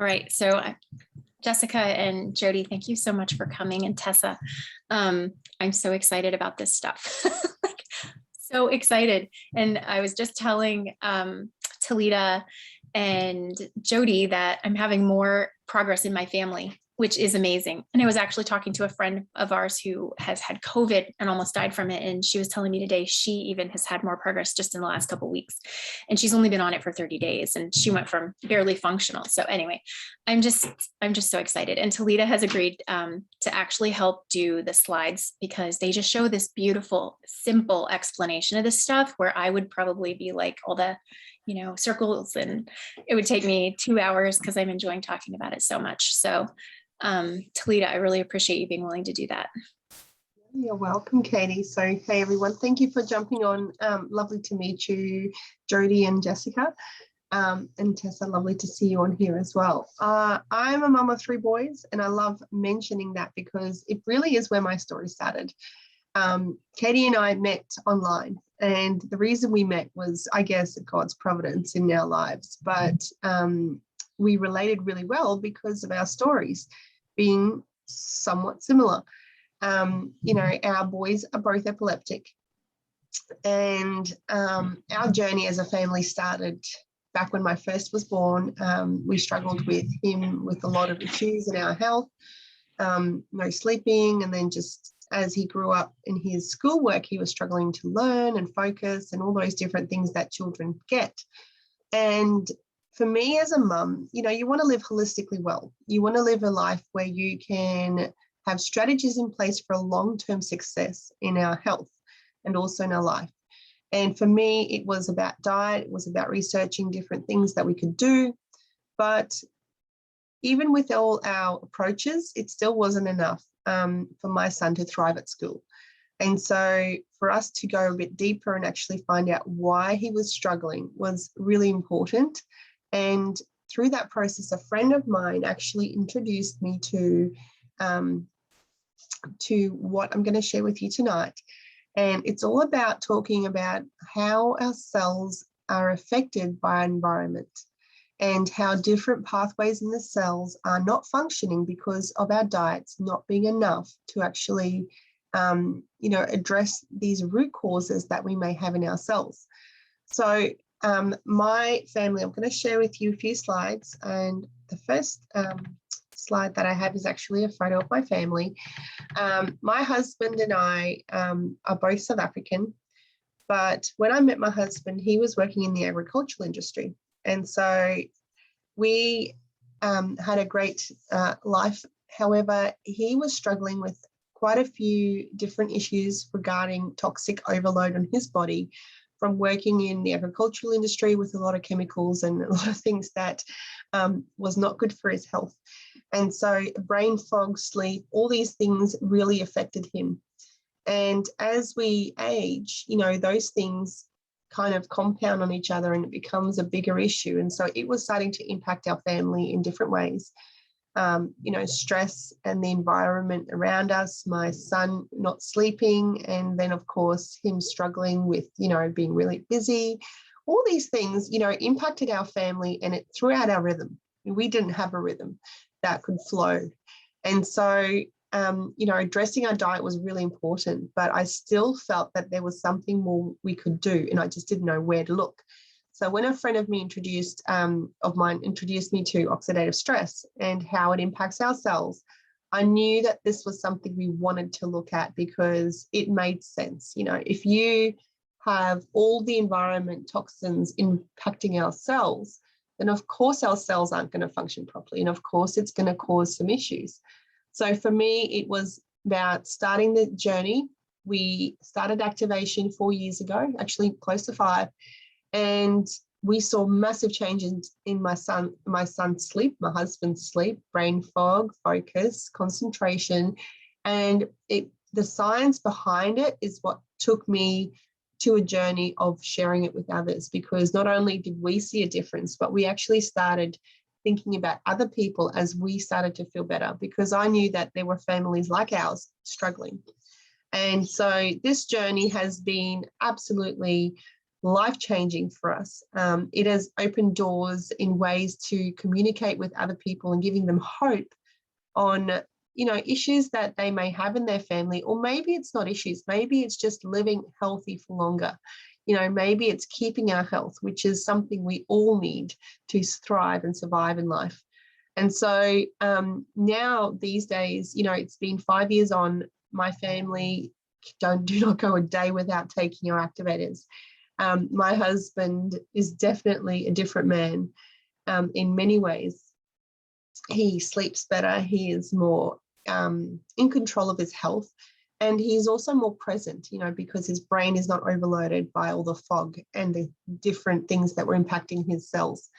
All right. So Jessica and Jody, thank you so much for coming. And Tessa, I'm so excited about this stuff. Like, so excited. And I was just telling Talita and Jody that I'm having more progress in my family, which is amazing. And I was actually talking to a friend of ours who has had COVID and almost died from it. And she was telling me today, she even has had more progress just in the last couple of weeks. And she's only been on it for 30 days and she went from barely functional. So anyway, I'm just so excited. And Talita has agreed to actually help do the slides because they just show this beautiful, simple explanation of this stuff where I would probably be like all the, circles, and it would take me 2 hours because I'm enjoying talking about it so much. So Talita, I really appreciate you being willing to do that. You're welcome, Katie. So, hey, everyone, thank you for jumping on. Lovely to meet you, Jody and Jessica. And Tessa, lovely to see you on here as well. I'm a mum of 3 boys, and I love mentioning that because it really is where my story started. Katie and I met online, and the reason we met was, I guess, God's providence in our lives, but we related really well because of our stories being somewhat similar. Our boys are both epileptic, and our journey as a family started back when my first was born. We struggled with him with a lot of issues in our health, no sleeping, and then just as he grew up in his schoolwork, he was struggling to learn and focus and all those different things that children get. And for me as a mum, you want to live holistically well. You want to live a life where you can have strategies in place for a long-term success in our health and also in our life. And for me, it was about diet. It was about researching different things that we could do. But even with all our approaches, it still wasn't enough for my son to thrive at school. And so for us to go a bit deeper and actually find out why he was struggling was really important. And through that process, a friend of mine actually introduced me to what I'm going to share with you tonight. And it's all about talking about how our cells are affected by our environment and how different pathways in the cells are not functioning because of our diets not being enough to actually, address these root causes that we may have in our cells. So my family, I'm going to share with you a few slides, and the first slide that I have is actually a photo of my family. My husband and I are both South African, but when I met my husband, he was working in the agricultural industry. And so we had a great life. However, he was struggling with quite a few different issues regarding toxic overload on his body from working in the agricultural industry with a lot of chemicals and a lot of things that was not good for his health. And so brain fog, sleep, all these things really affected him. And as we age, those things kind of compound on each other and it becomes a bigger issue. And so it was starting to impact our family in different ways. Stress and the environment around us, my son not sleeping, and then of course him struggling with, being really busy. All these things, impacted our family, and it threw out our rhythm. We didn't have a rhythm that could flow. And so addressing our diet was really important, but I still felt that there was something more we could do, and I just didn't know where to look. So when a friend of mine introduced me to oxidative stress and how it impacts our cells, I knew that this was something we wanted to look at because it made sense. If you have all the environment toxins impacting our cells, then of course our cells aren't going to function properly. And of course it's going to cause some issues. So for me, it was about starting the journey. We started activation 4 years ago, actually close to 5. And we saw massive changes in my son's sleep, my husband's sleep, brain fog, focus, concentration. And the science behind it is what took me to a journey of sharing it with others, because not only did we see a difference, but we actually started thinking about other people as we started to feel better, because I knew that there were families like ours struggling. And so this journey has been absolutely life-changing for us. It has opened doors in ways to communicate with other people and giving them hope on, you know, issues that they may have in their family, or maybe it's not issues, maybe it's just living healthy for longer. You know, maybe it's keeping our health, which is something we all need to thrive and survive in life. And so now these days, you know, it's been 5 years on, my family do not go a day without taking our activators. My husband is definitely a different man in many ways. He sleeps better. He is more in control of his health. And he's also more present, you know, because his brain is not overloaded by all the fog and the different things that were impacting his cells.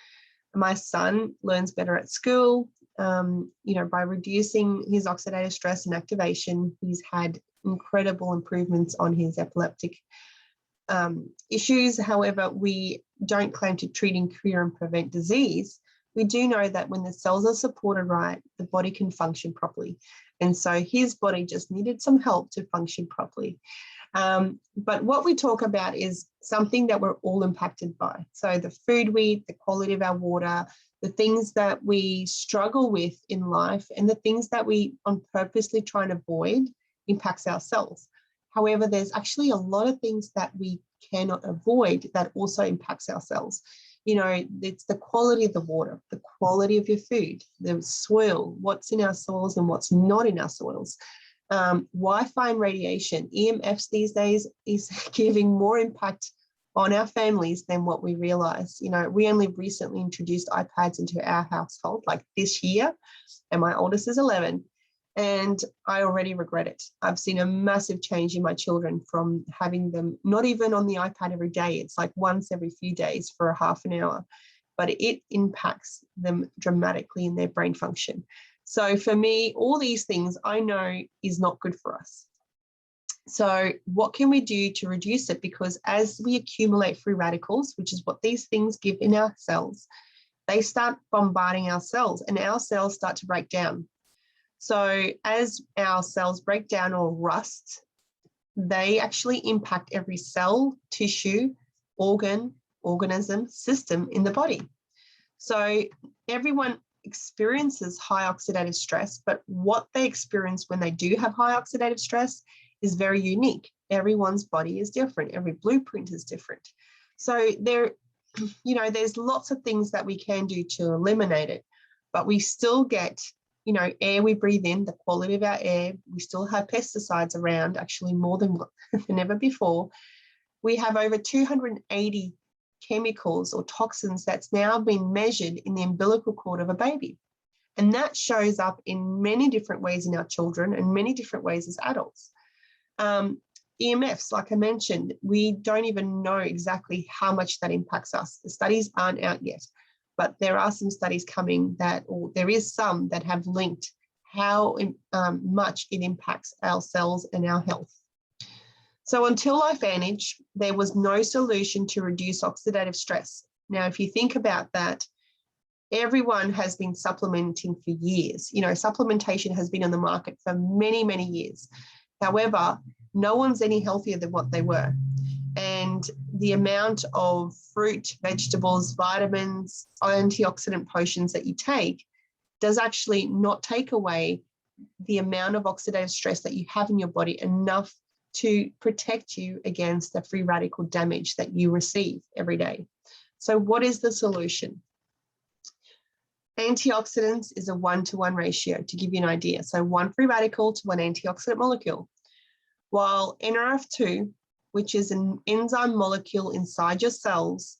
My son learns better at school. You know, by reducing his oxidative stress and activation, he's had incredible improvements on his epileptic issues. However, we don't claim to treat and cure and prevent disease. We do know that when the cells are supported right, the body can function properly. And so his body just needed some help to function properly. But what we talk about is something that we're all impacted by. So the food we eat, the quality of our water, the things that we struggle with in life, and the things that we on purposely try and avoid impacts our cells. However, there's actually a lot of things that we cannot avoid that also impacts our cells. You know, it's the quality of the water, the quality of your food, the soil, what's in our soils and what's not in our soils. Wi-Fi and radiation, EMFs these days is giving more impact on our families than what we realize. You know, we only recently introduced iPads into our household, like this year, and my oldest is 11. And I already regret it. I've seen a massive change in my children from having them not even on the iPad every day. It's like once every few days for a half an hour, but it impacts them dramatically in their brain function. So for me, all these things I know is not good for us. So what can we do to reduce it? Because as we accumulate free radicals, which is what these things give in our cells, they start bombarding our cells and our cells start to break down. So as our cells break down or rust, they actually impact every cell, tissue, organ, organism, system in the body. So everyone experiences high oxidative stress, but what they experience when they do have high oxidative stress is very unique. Everyone's body is different. Every blueprint is different. So there, you know, there's lots of things that we can do to eliminate it, but we still get, you know, air we breathe in, the quality of our air. We still have pesticides around, actually more than ever before. We have over 280 chemicals or toxins that's now been measured in the umbilical cord of a baby. And that shows up in many different ways in our children and many different ways as adults. EMFs, like I mentioned, we don't even know exactly how much that impacts us. The studies aren't out yet, but there are some studies coming that, or there is some that have linked how much it impacts our cells and our health. So until LifeVantage, there was no solution to reduce oxidative stress. Now, if you think about that, everyone has been supplementing for years. You know, supplementation has been on the market for many, many years. However, no one's any healthier than what they were. And the amount of fruit, vegetables, vitamins, antioxidant potions that you take does actually not take away the amount of oxidative stress that you have in your body enough to protect you against the free radical damage that you receive every day. So what is the solution? Antioxidants is a 1-to-1 ratio, to give you an idea. So 1 free radical to 1 antioxidant molecule. While NRF2, which is an enzyme molecule inside your cells,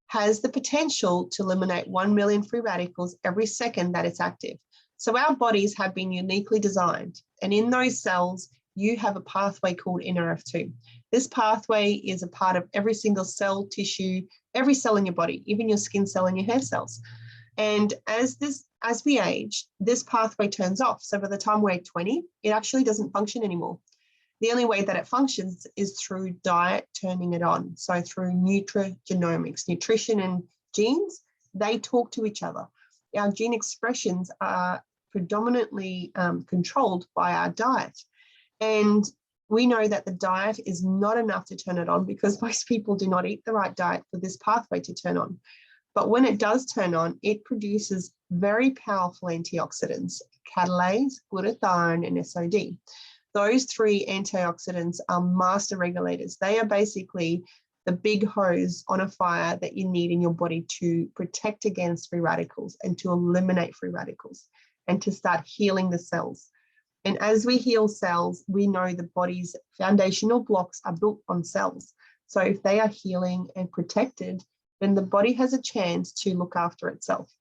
has the potential to eliminate 1 million free radicals every second that it's active. So our bodies have been uniquely designed, and in those cells, you have a pathway called NRF2. This pathway is a part of every single cell, tissue, every cell in your body, even your skin cell and your hair cells. And as we age, this pathway turns off. So by the time we're 20, it actually doesn't function anymore. The only way that it functions is through diet turning it on. So through nutrigenomics, nutrition and genes, they talk to each other. Our gene expressions are predominantly controlled by our diet. And We know that the diet is not enough to turn it on because most people do not eat the right diet for this pathway to turn on. But when it does turn on, it produces very powerful antioxidants, catalase, glutathione, and SOD. Those three antioxidants are master regulators. They are basically the big hose on a fire that you need in your body to protect against free radicals and to eliminate free radicals and to start healing the cells. And as we heal cells, we know the body's foundational blocks are built on cells. So if they are healing and protected, then the body has a chance to look after itself.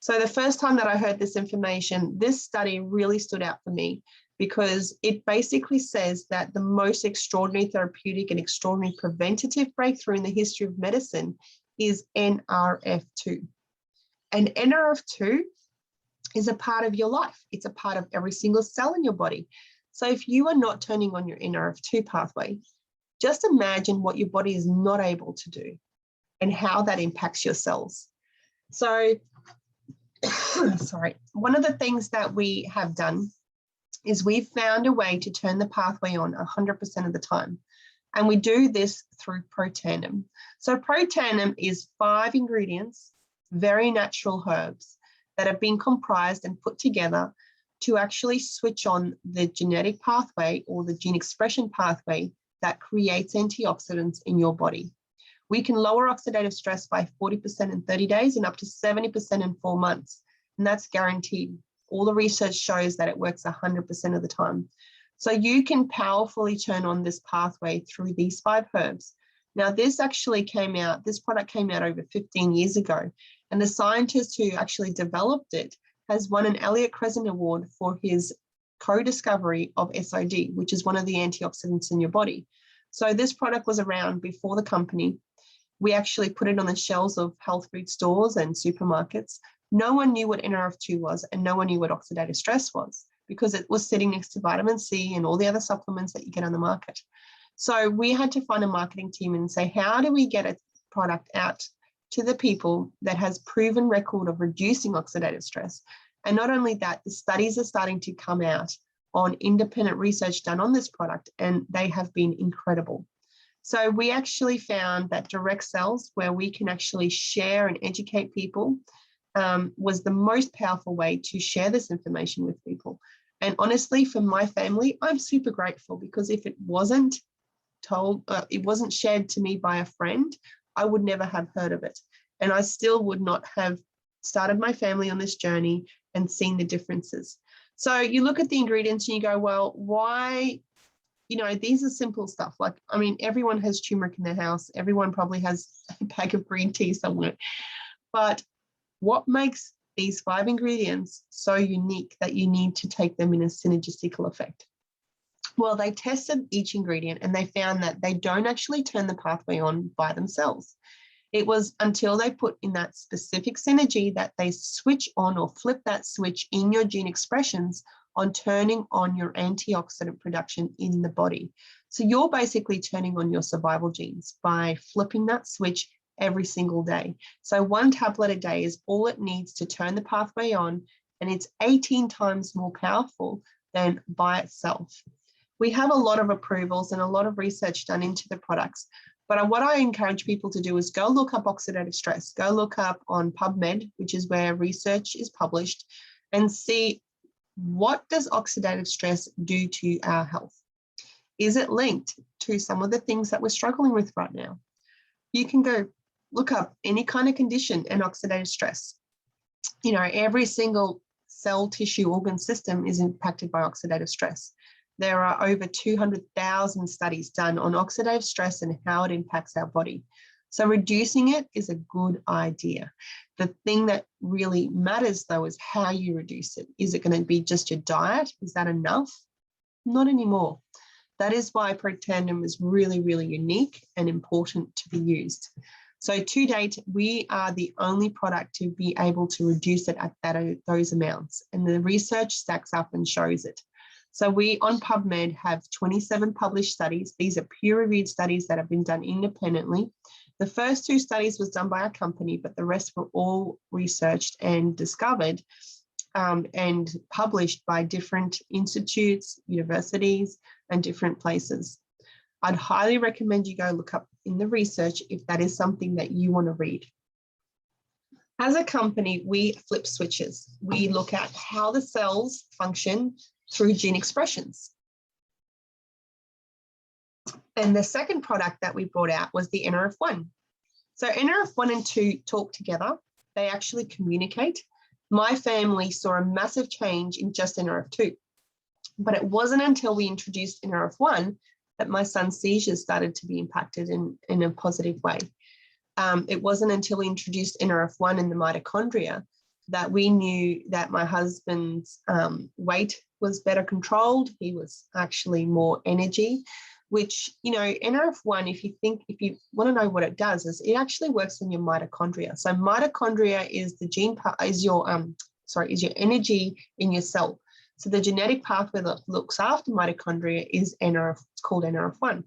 So the first time that I heard this information, this study really stood out for me because it basically says that the most extraordinary therapeutic and extraordinary preventative breakthrough in the history of medicine is NRF2. And NRF2 is a part of your life. It's a part of every single cell in your body. So if you are not turning on your NRF2 pathway, just imagine what your body is not able to do and how that impacts your cells. So, sorry, one of the things that we have done is we've found a way to turn the pathway on 100% of the time. And we do this through Protandim. So Protandim is 5 ingredients, very natural herbs that have been comprised and put together to actually switch on the genetic pathway or the gene expression pathway that creates antioxidants in your body. We can lower oxidative stress by 40% in 30 days and up to 70% in 4 months. And that's guaranteed. All the research shows that it works 100% of the time. So you can powerfully turn on this pathway through these 5 herbs. Now, this product came out over 15 years ago. And the scientist who actually developed it has won an Elliott Crescent Award for his co-discovery of SOD, which is one of the antioxidants in your body. So this product was around before the company. We actually put it on the shelves of health food stores and supermarkets. No one knew what NRF2 was and no one knew what oxidative stress was because it was sitting next to vitamin C and all the other supplements that you get on the market. So we had to find a marketing team and say, how do we get a product out to the people that has proven record of reducing oxidative stress? And not only that, the studies are starting to come out on independent research done on this product, and they have been incredible. So we actually found that direct sales, where we can actually share and educate people, was the most powerful way to share this information with people. And honestly, for my family, I'm super grateful because if it wasn't shared to me by a friend, I would never have heard of it. And I still would not have started my family on this journey and seen the differences. So you look at the ingredients and you go, well, why? These are simple stuff. Like, I mean, everyone has turmeric in their house. Everyone probably has a bag of green tea somewhere. But what makes these 5 ingredients so unique that you need to take them in a synergistical effect? Well, they tested each ingredient and they found that they don't actually turn the pathway on by themselves. It was until they put in that specific synergy that they switch on or flip that switch in your gene expressions on turning on your antioxidant production in the body. So you're basically turning on your survival genes by flipping that switch every single day. So 1 tablet a day is all it needs to turn the pathway on, and it's 18 times more powerful than by itself. We have a lot of approvals and a lot of research done into the products. But what I encourage people to do is go look up oxidative stress, go look up on PubMed, which is where research is published, and see what does oxidative stress do to our health? Is it linked to some of the things that we're struggling with right now? You can go look up any kind of condition and oxidative stress. Every single cell, tissue, organ system is impacted by oxidative stress. There are over 200,000 studies done on oxidative stress and how it impacts our body. So reducing it is a good idea. The thing that really matters, though, is how you reduce it. Is it going to be just your diet? Is that enough? Not anymore. That is why Protandim is really, really unique and important to be used. So to date, we are the only product to be able to reduce it at those amounts. And the research stacks up and shows it. So we on PubMed have 27 published studies. These are peer-reviewed studies that have been done independently. The first 2 studies was done by our company, but the rest were all researched and discovered and published by different institutes, universities, and different places. I'd highly recommend you go look up in the research if that is something that you want to read. As a company, we flip switches. We look at how the cells function through gene expressions. And the second product that we brought out was the NRF1. So NRF1 and 2 talk together. They actually communicate. My family saw a massive change in just NRF2. But it wasn't until we introduced NRF1 that my son's seizures started to be impacted in a positive way. It wasn't until we introduced NRF1 in the mitochondria that we knew that my husband's weight was better controlled. He was actually more energy, which, you know, NRF1, if you want to know what it does, is it actually works on your mitochondria. So mitochondria is the gene part, is your energy in your cell. So the genetic pathway that looks after mitochondria is it's called NRF1.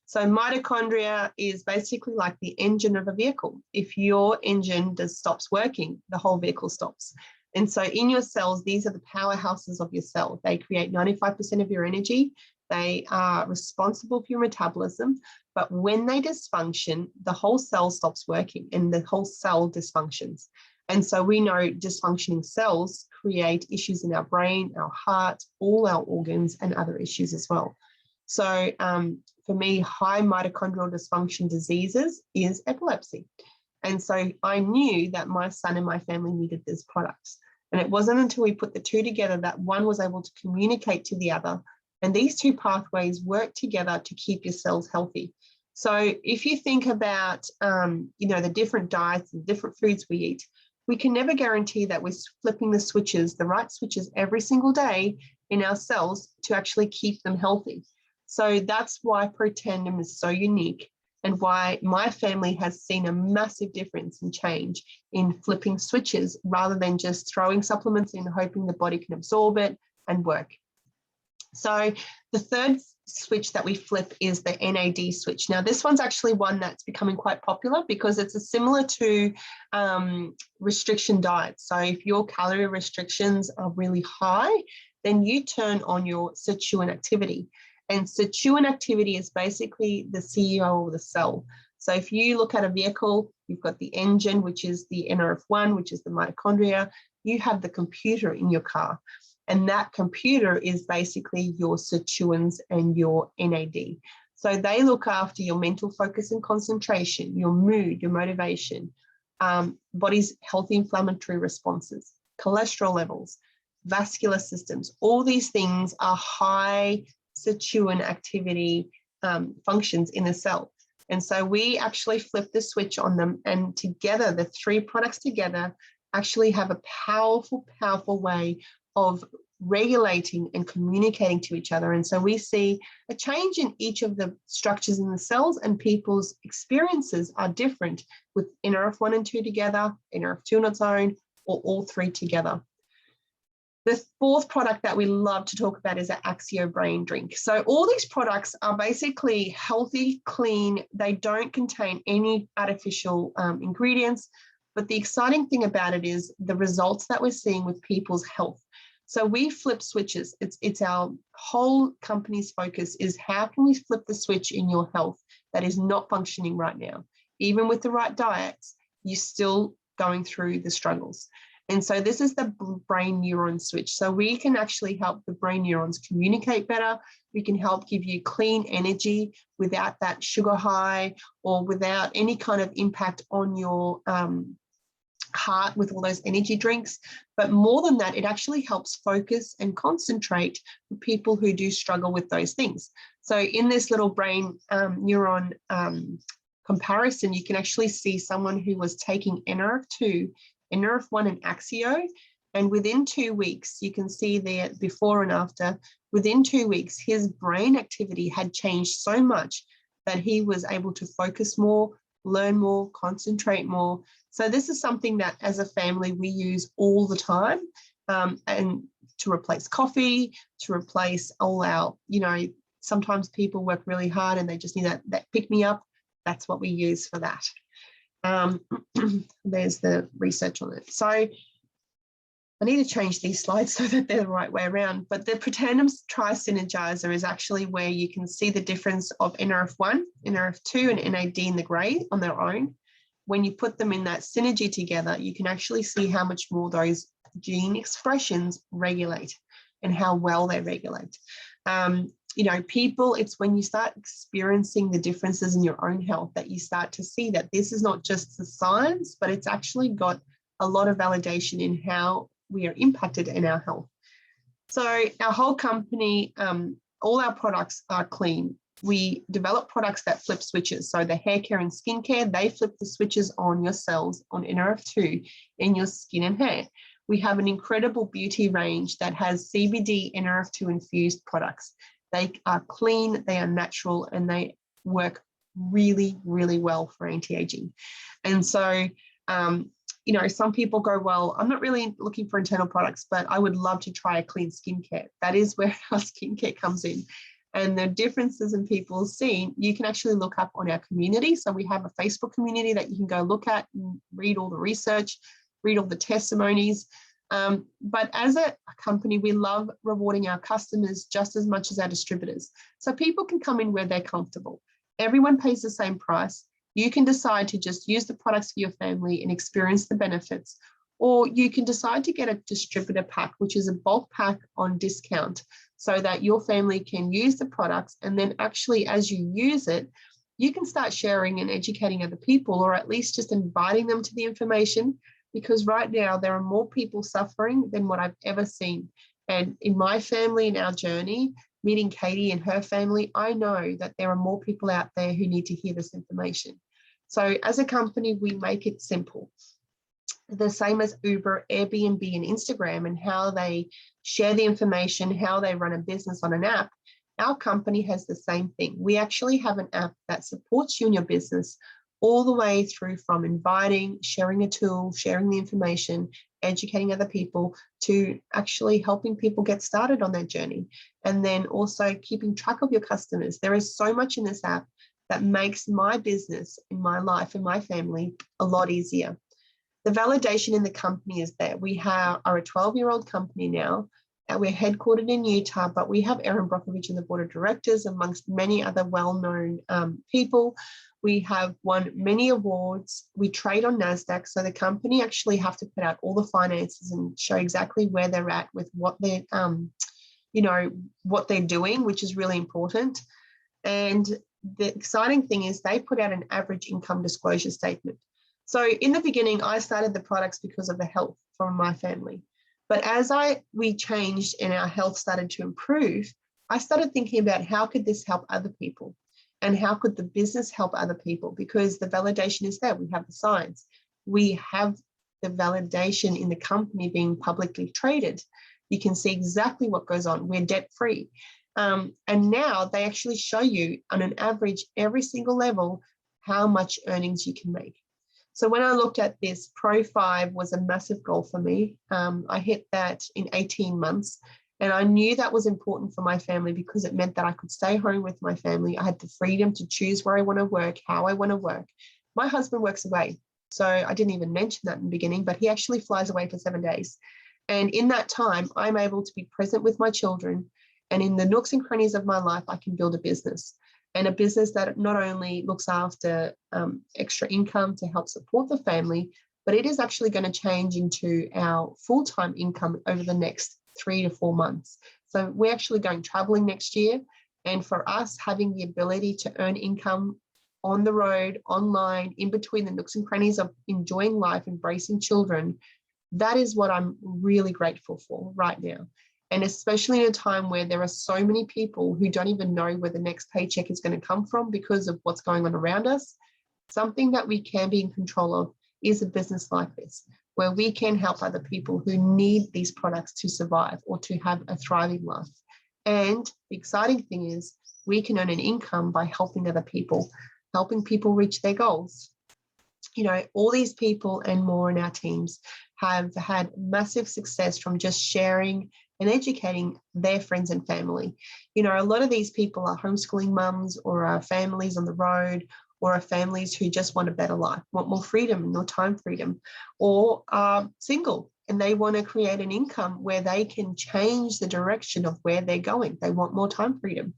So mitochondria is basically like the engine of a vehicle. If your engine stops working, the whole vehicle stops. And so in your cells, these are the powerhouses of your cell. They create 95% of your energy. They are responsible for your metabolism. But when they dysfunction, the whole cell stops working and the whole cell dysfunctions. And so we know dysfunctioning cells create issues in our brain, our heart, all our organs, and other issues as well. So for me, high mitochondrial dysfunction diseases is epilepsy. And so I knew that my son and my family needed these products. And it wasn't until we put the two together that one was able to communicate to the other. And these two pathways work together to keep your cells healthy. So if you think about, the different diets and different foods we eat, we can never guarantee that we're flipping the right switches every single day in our cells to actually keep them healthy. So that's why Protandim is so unique and why my family has seen a massive difference and change in flipping switches rather than just throwing supplements in, hoping the body can absorb it and work. So the third switch that we flip is the NAD switch. Now, this one's actually one that's becoming quite popular because it's similar to restriction diets. So if your calorie restrictions are really high, then you turn on your sirtuin activity. And sirtuin activity is basically the CEO of the cell. So if you look at a vehicle, you've got the engine, which is the NRF1, which is the mitochondria. You have the computer in your car. And that computer is basically your sirtuins and your NAD. So they look after your mental focus and concentration, your mood, your motivation, body's healthy inflammatory responses, cholesterol levels, vascular systems. All these things are high sirtuin activity functions in the cell. And so we actually flip the switch on them, and together, the three products together actually have a powerful, powerful way of regulating and communicating to each other. And so we see a change in each of the structures in the cells, and people's experiences are different with NRF1 and 2 together, NRF2 on its own, or all three together. The fourth product that we love to talk about is the Axio Brain Drink. So all these products are basically healthy, clean. They don't contain any artificial ingredients. But the exciting thing about it is the results that we're seeing with people's health. So we flip switches. It's our whole company's focus is how can we flip the switch in your health that is not functioning right now? Even with the right diets, you're still going through the struggles. And so this is the brain neuron switch. So we can actually help the brain neurons communicate better. We can help give you clean energy without that sugar high or without any kind of impact on your heart with all those energy drinks. But more than that, it actually helps focus and concentrate for people who do struggle with those things. So in this little brain neuron comparison, you can actually see someone who was taking NRF2, NRF1 and Axio, and within 2 weeks, you can see there before and after, within 2 weeks, his brain activity had changed so much that he was able to focus more, learn more, concentrate more. So this is something that as a family we use all the time, and to replace coffee, to replace all our, sometimes people work really hard and they just need that pick me up. That's what we use for that. There's the research on it. So I need to change these slides so that they're the right way around. But the Protandim Tri-Synergizer is actually where you can see the difference of NRF1, NRF2, and NAD in the grey on their own. When you put them in that synergy together, you can actually see how much more those gene expressions regulate and how well they regulate. People, it's when you start experiencing the differences in your own health that you start to see that this is not just the science, but it's actually got a lot of validation in how we are impacted in our health. So our whole company, all our products are clean. We develop products that flip switches. So the hair care and skincare, they flip the switches on your cells on NRF2 in your skin and hair. We have an incredible beauty range that has CBD NRF2 infused products. They are clean, they are natural, and they work really, really well for anti-aging. And so, some people go, well, I'm not really looking for internal products, but I would love to try a clean skincare. That is where our skincare comes in. And the differences in people seen, you can actually look up on our community. So we have a Facebook community that you can go look at and read all the research, read all the testimonies. But as a company, we love rewarding our customers just as much as our distributors. So people can come in where they're comfortable. Everyone pays the same price. You can decide to just use the products for your family and experience the benefits, or you can decide to get a distributor pack, which is a bulk pack on discount, so that your family can use the products. And then actually, as you use it, you can start sharing and educating other people, or at least just inviting them to the information, because right now there are more people suffering than what I've ever seen. And in my family, in our journey, meeting Katie and her family, I know that there are more people out there who need to hear this information. So as a company, we make it simple. The same as Uber, Airbnb, and Instagram, and how they share the information, how they run a business on an app. Our company has the same thing. We actually have an app that supports you in your business all the way through, from inviting, sharing a tool, sharing the information, educating other people, to actually helping people get started on their journey. And then also keeping track of your customers. There is so much in this app that makes my business, in my life, and my family a lot easier. The validation in the company is there. We are a 12-year-old company now. We're headquartered in Utah, but we have Erin Brockovich in the board of directors, amongst many other well-known people. We have won many awards. We trade on NASDAQ, so the company actually have to put out all the finances and show exactly where they're at with what they're, what they're doing, which is really important. And the exciting thing is they put out an average income disclosure statement. So in the beginning, I started the products because of the health from my family. But as we changed and our health started to improve, I started thinking about how could this help other people, and how could the business help other people, because the validation is there. We have the science. We have the validation in the company being publicly traded. You can see exactly what goes on. We're debt-free. And now they actually show you on an average, every single level, how much earnings you can make. So when I looked at this, Pro 5 was a massive goal for me. I hit that in 18 months. And I knew that was important for my family, because it meant that I could stay home with my family. I had the freedom to choose where I want to work, how I want to work. My husband works away. So I didn't even mention that in the beginning, but he actually flies away for 7 days. And in that time, I'm able to be present with my children. And in the nooks and crannies of my life, I can build a business. And a business that not only looks after extra income to help support the family, but it is actually going to change into our full-time income over the next 3 to 4 months. So we're actually going traveling next year. And for us, having the ability to earn income on the road, online, in between the nooks and crannies of enjoying life, embracing children, that is what I'm really grateful for right now. And especially in a time where there are so many people who don't even know where the next paycheck is going to come from because of what's going on around us, something that we can be in control of is a business like this, where we can help other people who need these products to survive or to have a thriving life. And the exciting thing is we can earn an income by helping other people, helping people reach their goals. All these people and more in our teams have had massive success from just sharing and educating their friends and family. A lot of these people are homeschooling mums, or are families on the road, or are families who just want a better life, want more freedom and more time freedom, or are single and they want to create an income where they can change the direction of where they're going. They want more time freedom.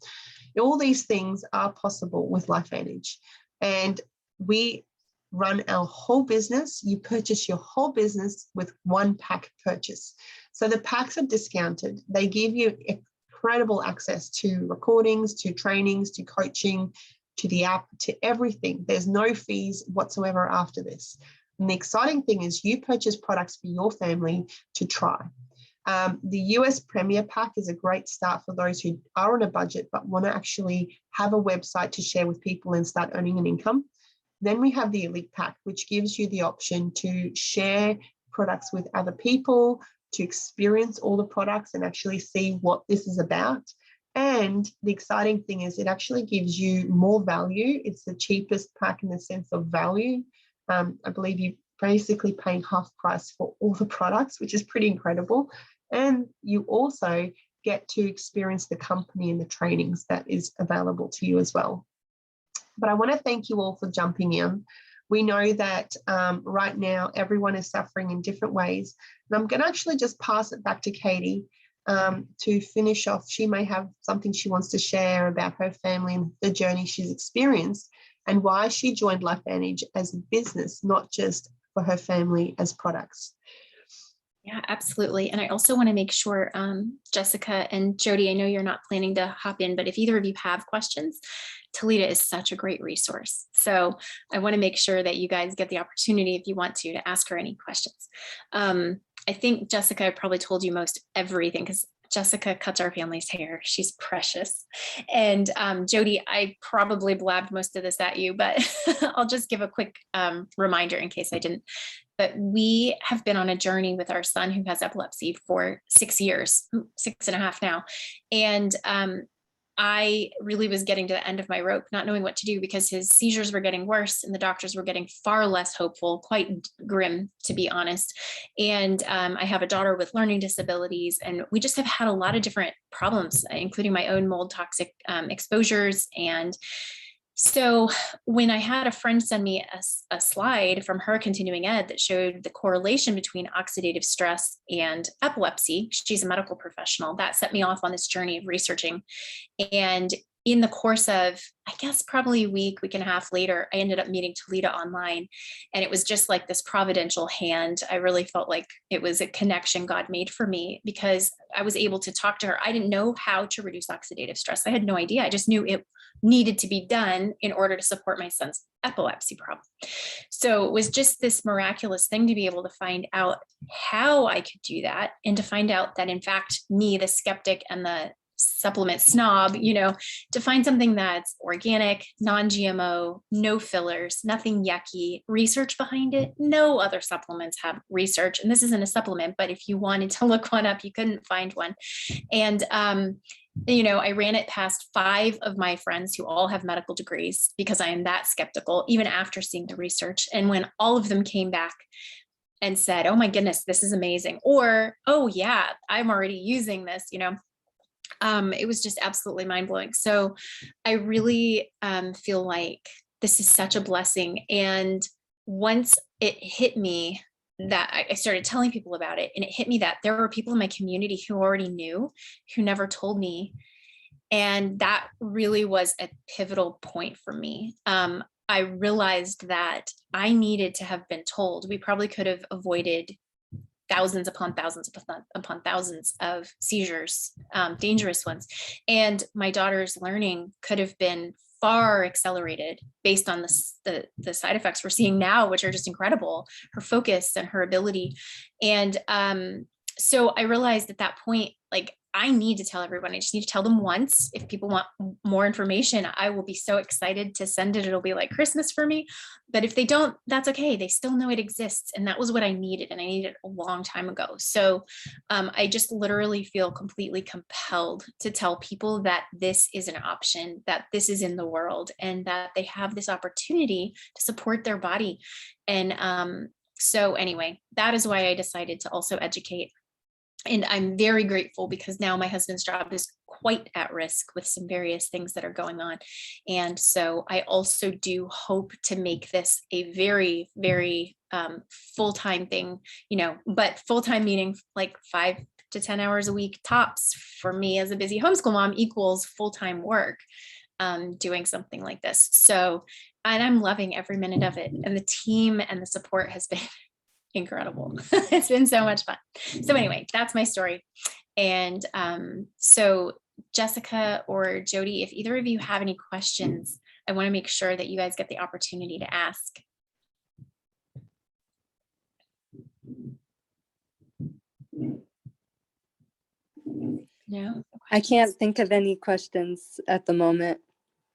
All these things are possible with LifeVantage. And we run our whole business. You purchase your whole business with one pack purchase. So the packs are discounted. They give you incredible access to recordings, to trainings, to coaching, to the app, to everything. There's no fees whatsoever after this. And the exciting thing is you purchase products for your family to try. The US Premier Pack is a great start for those who are on a budget but want to actually have a website to share with people and start earning an income. Then we have the Elite Pack, which gives you the option to share products with other people, to experience all the products and actually see what this is about. And the exciting thing is it actually gives you more value. It's the cheapest pack in the sense of value. I believe you're basically paying half price for all the products, which is pretty incredible. And you also get to experience the company and the trainings that is available to you as well. But I want to thank you all for jumping in. We know that right now everyone is suffering in different ways. And I'm going to actually just pass it back to Katie to finish off. She may have something she wants to share about her family and the journey she's experienced and why she joined LifeVantage as a business, not just for her family as products. Yeah, absolutely. And I also want to make sure, Jessica and Jody, I know you're not planning to hop in, but if either of you have questions, Talita is such a great resource. So I want to make sure that you guys get the opportunity, if you want to ask her any questions. I think Jessica probably told you most everything because Jessica cuts our family's hair. She's precious. And Jody, I probably blabbed most of this at you, but I'll just give a quick reminder in case I didn't. But we have been on a journey with our son who has epilepsy for 6 years, 6.5 now. And I really was getting to the end of my rope, not knowing what to do because his seizures were getting worse and the doctors were getting far less hopeful, quite grim, to be honest. And I have a daughter with learning disabilities, and we just have had a lot of different problems, including my own mold toxic exposures. And so when I had a friend send me a slide from her continuing ed that showed the correlation between oxidative stress and epilepsy, she's a medical professional, that set me off on this journey of researching. And in the course of, I guess, probably a week and a half later, I ended up meeting Talita online. And it was just like this providential hand. I really felt like it was a connection God made for me because I was able to talk to her. I didn't know how to reduce oxidative stress. I had no idea. I just knew it needed to be done in order to support my son's epilepsy problem. So it was just this miraculous thing to be able to find out how I could do that and to find out that, in fact, me, the skeptic and the supplement snob, to find something that's organic, non-GMO, no fillers, nothing yucky, research behind it. No other supplements have research. And this isn't a supplement, but if you wanted to look one up, you couldn't find one. And, I ran it past 5 of my friends who all have medical degrees because I am that skeptical, even after seeing the research. And when all of them came back and said, oh my goodness, this is amazing. Or, oh yeah, I'm already using this, it was just absolutely mind blowing. So I really feel like this is such a blessing. And once it hit me that I started telling people about it, and it hit me that there were people in my community who already knew, who never told me. And that really was a pivotal point for me. I realized that I needed to have been told. We probably could have avoided thousands upon thousands upon thousands of seizures, dangerous ones. And my daughter's learning could have been far accelerated based on the side effects we're seeing now, which are just incredible, her focus and her ability. And so I realized at that point, like, I need to tell everyone. I just need to tell them once. If people want more information, I will be so excited to send it. It'll be like Christmas for me. But if they don't, that's okay. They still know it exists. And that was what I needed. And I needed it a long time ago. So I just literally feel completely compelled to tell people that this is an option, that this is in the world, and that they have this opportunity to support their body. And so anyway, that is why I decided to also educate. And I'm very grateful because now my husband's job is quite at risk with some various things that are going on. And so I also do hope to make this a very, very full-time thing, but full-time meaning like 5 to 10 hours a week tops for me as a busy homeschool mom equals full-time work, doing something like this. So, and I'm loving every minute of it. And the team and the support has been incredible. It's been so much fun. So anyway, that's my story. And so Jessica or Jody, if either of you have any questions, I want to make sure that you guys get the opportunity to ask. No? I can't think of any questions at the moment.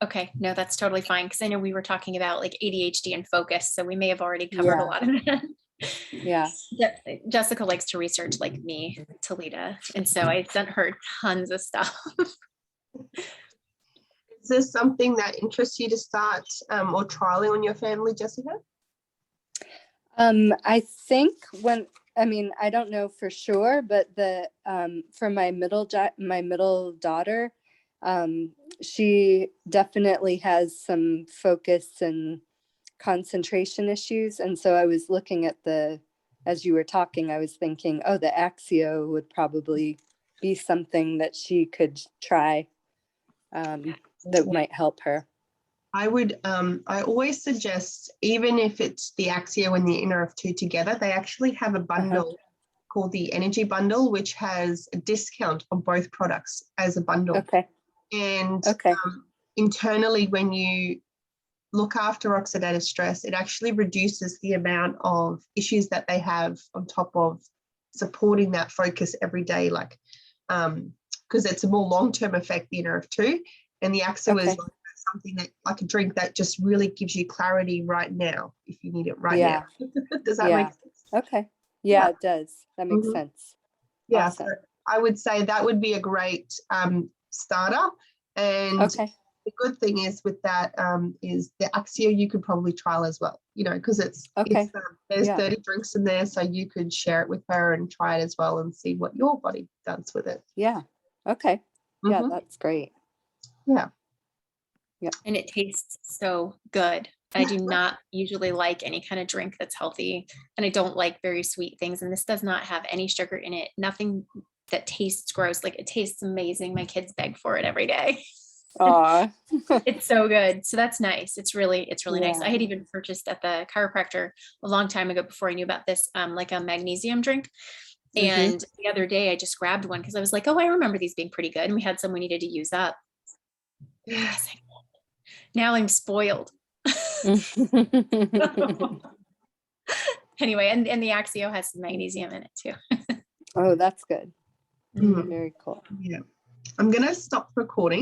Okay, no, that's totally fine. Because I know we were talking about like ADHD and focus, so we may have already covered a lot of that. Yeah. Jessica likes to research like me, Talita, and so I sent her tons of stuff. Is this something that interests you to start or trialing on your family, Jessica? I think I don't know for sure, but for my middle daughter, she definitely has some focus and concentration issues. And so I was looking at as you were talking, I was thinking, oh, the Axio would probably be something that she could try, that might help her. I would, I always suggest, even if it's the Axio and the InnerF2 together, they actually have a bundle called the Energy Bundle, which has a discount on both products as a bundle. Okay. And Okay. Internally, when you look after oxidative stress, it actually reduces the amount of issues that they have on top of supporting that focus every day, like, because it's a more long-term effect, the InnerF2, and the Axio is like something that, like a drink that just really gives you clarity right now if you need it right now. Does that make sense? Okay. Yeah, it does. That makes sense. Yeah, Awesome. so I would say that would be a great starter. And the good thing is with that is the Axio you could probably trial as well, because there's 30 drinks in there, so you could share it with her and try it as well and see what your body does with it. Yeah. Okay. Yeah, that's great. Yeah. Yeah. And it tastes so good. I do not usually like any kind of drink that's healthy, and I don't like very sweet things. And this does not have any sugar in it. Nothing that tastes gross. Like, it tastes amazing. My kids beg for it every day. Aw. It's so good. So that's nice. It's really nice. I had even purchased at the chiropractor a long time ago before I knew about this, like a magnesium drink. And the other day I just grabbed one because I was like, oh, I remember these being pretty good. And we had some we needed to use up. Now I'm spoiled. Anyway, and the Axio has some magnesium in it too. Oh, that's good. Very cool. Yeah. I'm going to stop recording.